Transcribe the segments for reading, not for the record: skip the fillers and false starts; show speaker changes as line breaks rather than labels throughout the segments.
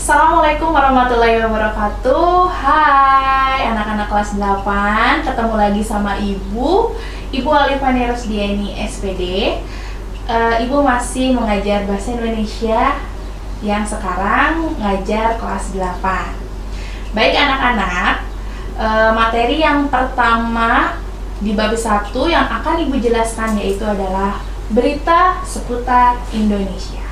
Assalamualaikum warahmatullahi wabarakatuh. Hai anak-anak kelas 8, ketemu lagi sama Ibu Alifani Rosdiani SPD. Ibu masih mengajar bahasa Indonesia yang sekarang ngajar kelas 8. Baik anak-anak, materi yang pertama di bab 1 yang akan Ibu jelaskan yaitu adalah berita seputar Indonesia.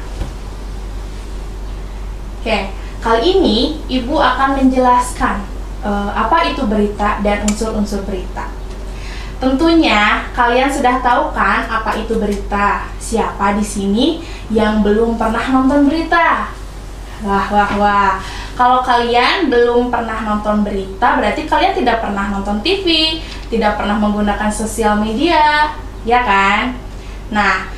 Oke, kali ini Ibu akan menjelaskan apa itu berita dan unsur-unsur berita. Tentunya kalian sudah tahu kan apa itu berita? Siapa di sini yang belum pernah nonton berita? Wah. Kalau kalian belum pernah nonton berita, berarti kalian tidak pernah nonton TV, tidak pernah menggunakan sosial media, ya kan? Nah,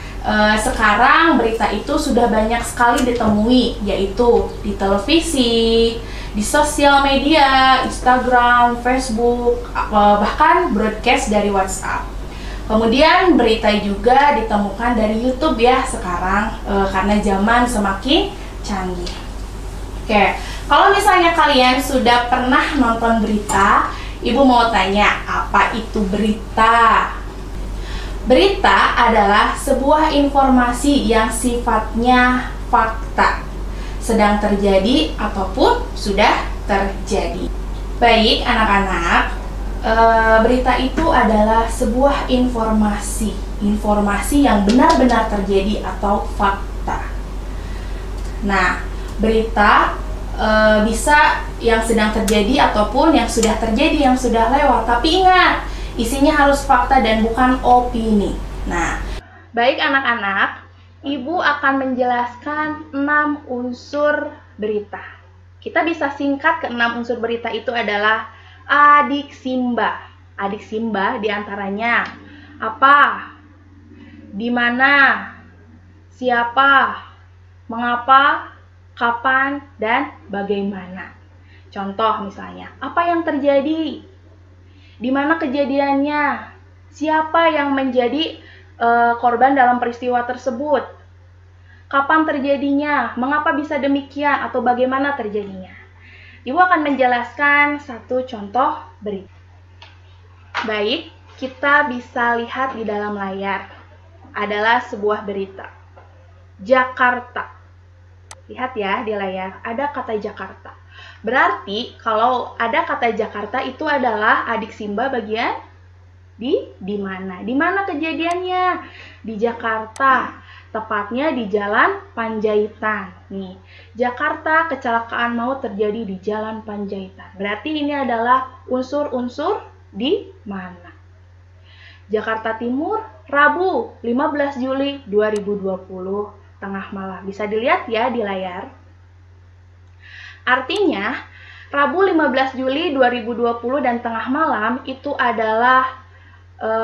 sekarang berita itu sudah banyak sekali ditemui, yaitu di televisi, di sosial media, Instagram, Facebook, bahkan broadcast dari WhatsApp. Kemudian berita juga ditemukan dari YouTube ya sekarang, karena zaman semakin canggih. Oke, kalau misalnya kalian sudah pernah nonton berita, Ibu mau tanya, apa itu berita? Berita adalah sebuah informasi yang sifatnya fakta, sedang terjadi ataupun sudah terjadi. Baik anak-anak, berita itu adalah sebuah informasi yang benar-benar terjadi atau fakta. Nah, berita bisa yang sedang terjadi ataupun yang sudah terjadi, yang sudah lewat. Tapi ingat, isinya harus fakta dan bukan opini. Nah, baik anak-anak, Ibu akan menjelaskan 6 unsur berita. Kita bisa singkat ke 6 unsur berita itu adalah adik Simba. Adik Simba diantaranya apa, di mana, siapa, mengapa, kapan, dan bagaimana. Contoh misalnya, apa yang terjadi? Di mana kejadiannya? Siapa yang menjadi korban dalam peristiwa tersebut? Kapan terjadinya? Mengapa bisa demikian? Atau bagaimana terjadinya? Ibu akan menjelaskan satu contoh berita. Baik, kita bisa lihat di dalam layar. Adalah sebuah berita. Jakarta. Lihat ya di layar, ada kata Jakarta. Berarti kalau ada kata Jakarta itu adalah adik Simba bagian di mana? Di mana kejadiannya? Di Jakarta. Tepatnya di Jalan Panjaitan. Nih, Jakarta kecelakaan maut terjadi di Jalan Panjaitan. Berarti ini adalah unsur-unsur di mana. Jakarta Timur, Rabu 15 Juli 2020, tengah malam. Bisa dilihat ya di layar. Artinya, Rabu 15 Juli 2020 dan tengah malam itu adalah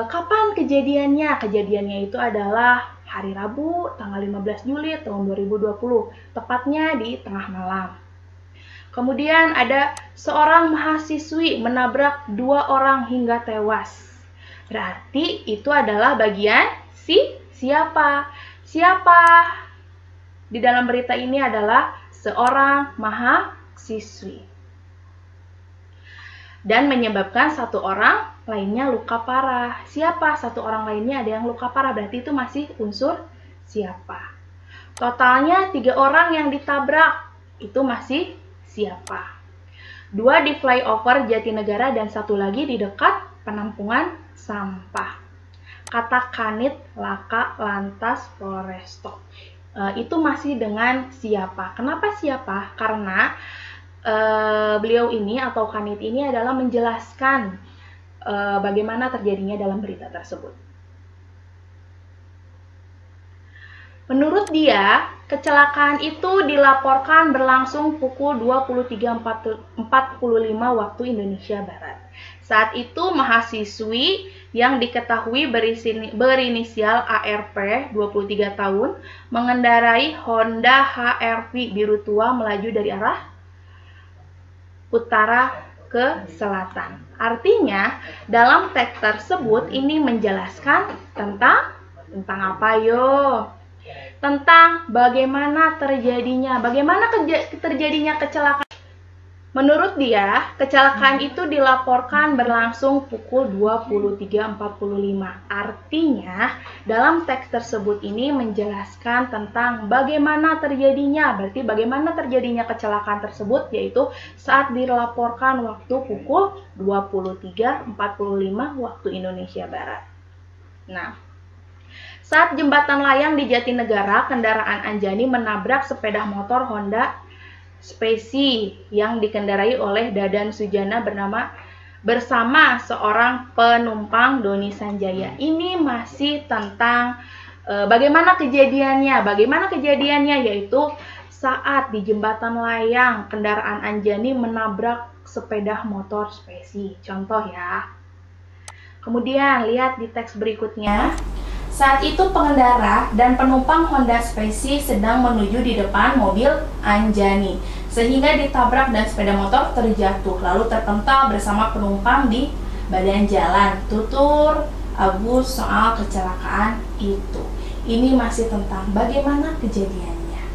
kapan kejadiannya? Kejadiannya itu adalah hari Rabu, tanggal 15 Juli tahun 2020, tepatnya di tengah malam. Kemudian ada seorang mahasiswi menabrak 2 orang hingga tewas. Berarti itu adalah bagian siapa? Siapa di dalam berita ini adalah seorang mahasiswi dan menyebabkan satu orang lainnya luka parah. Siapa? Satu orang lainnya ada yang luka parah, berarti itu masih unsur siapa. Totalnya 3 orang yang ditabrak, itu masih siapa. 2 di flyover Jatinegara dan 1 lagi di dekat penampungan sampah. Kata Kanit Laka Lantas Polrestop. Itu masih dengan siapa. Kenapa siapa? Karena beliau ini atau Kanit ini adalah menjelaskan bagaimana terjadinya dalam berita tersebut. Menurut dia, kecelakaan itu dilaporkan berlangsung pukul 23.45 waktu Indonesia Barat. Saat itu mahasiswi yang diketahui berinisial ARP 23 tahun mengendarai Honda HR-V biru tua melaju dari arah utara ke selatan. Artinya, dalam teks tersebut ini menjelaskan tentang apa yo? tentang bagaimana terjadinya kecelakaan. Menurut dia, kecelakaan itu dilaporkan berlangsung pukul 23.45. Artinya, dalam teks tersebut ini menjelaskan tentang bagaimana terjadinya kecelakaan tersebut, yaitu saat dilaporkan waktu pukul 23.45 waktu Indonesia Barat. Nah, saat jembatan layang di Jatinegara, kendaraan Anjani menabrak sepeda motor Honda Spesi yang dikendarai oleh Dadan Sujana bersama seorang penumpang Doni Sanjaya. Ini masih tentang bagaimana kejadiannya, yaitu saat di jembatan layang kendaraan Anjani menabrak sepeda motor Spesi. Contoh ya. Kemudian lihat di teks berikutnya. Saat itu pengendara dan penumpang Honda Spesi sedang menuju di depan mobil Anjani, sehingga ditabrak dan sepeda motor terjatuh, lalu terpental bersama penumpang di badan jalan. Tutur Agus soal kecelakaan itu. Ini masih tentang bagaimana kejadiannya.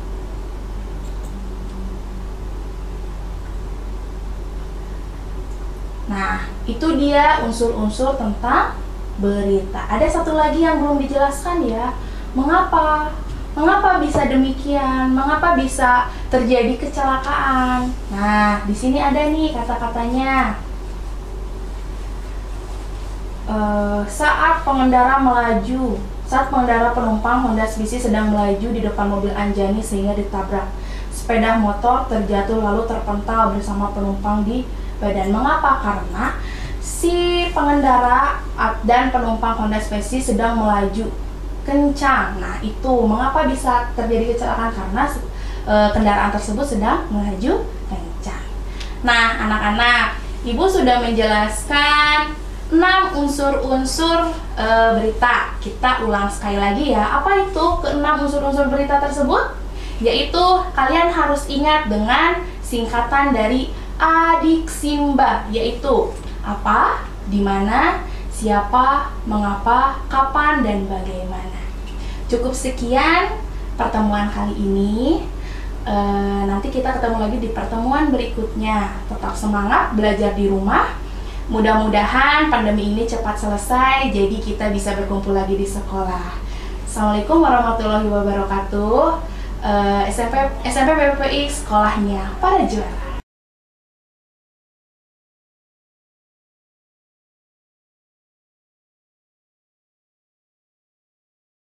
Nah, itu dia unsur-unsur tentang berita. Ada satu lagi yang belum dijelaskan ya. Mengapa bisa demikian? Mengapa bisa terjadi kecelakaan? Nah, di sini ada nih kata-katanya. Saat pengendara penumpang Honda Spesi sedang melaju di depan mobil Anjani sehingga ditabrak. Sepeda motor terjatuh lalu terpental bersama penumpang di badan. Mengapa? Karena si pengendara dan penumpang Honda Spesi sedang melaju kencang. Nah, itu mengapa bisa terjadi kecelakaan? Karena kendaraan tersebut sedang melaju kencang. Nah, anak-anak, Ibu sudah menjelaskan 6 unsur-unsur berita. Kita ulang sekali lagi ya. Apa itu ke-6 unsur-unsur berita tersebut? Yaitu kalian harus ingat dengan singkatan dari Adiksimba, yaitu apa, di mana, siapa, mengapa, kapan, dan bagaimana. Cukup sekian pertemuan kali ini. Nanti kita ketemu lagi di pertemuan berikutnya. Tetap semangat belajar di rumah. Mudah-mudahan pandemi ini cepat selesai, jadi kita bisa berkumpul lagi di sekolah. Assalamualaikum warahmatullahi wabarakatuh. SMP PPPI sekolahnya para juara.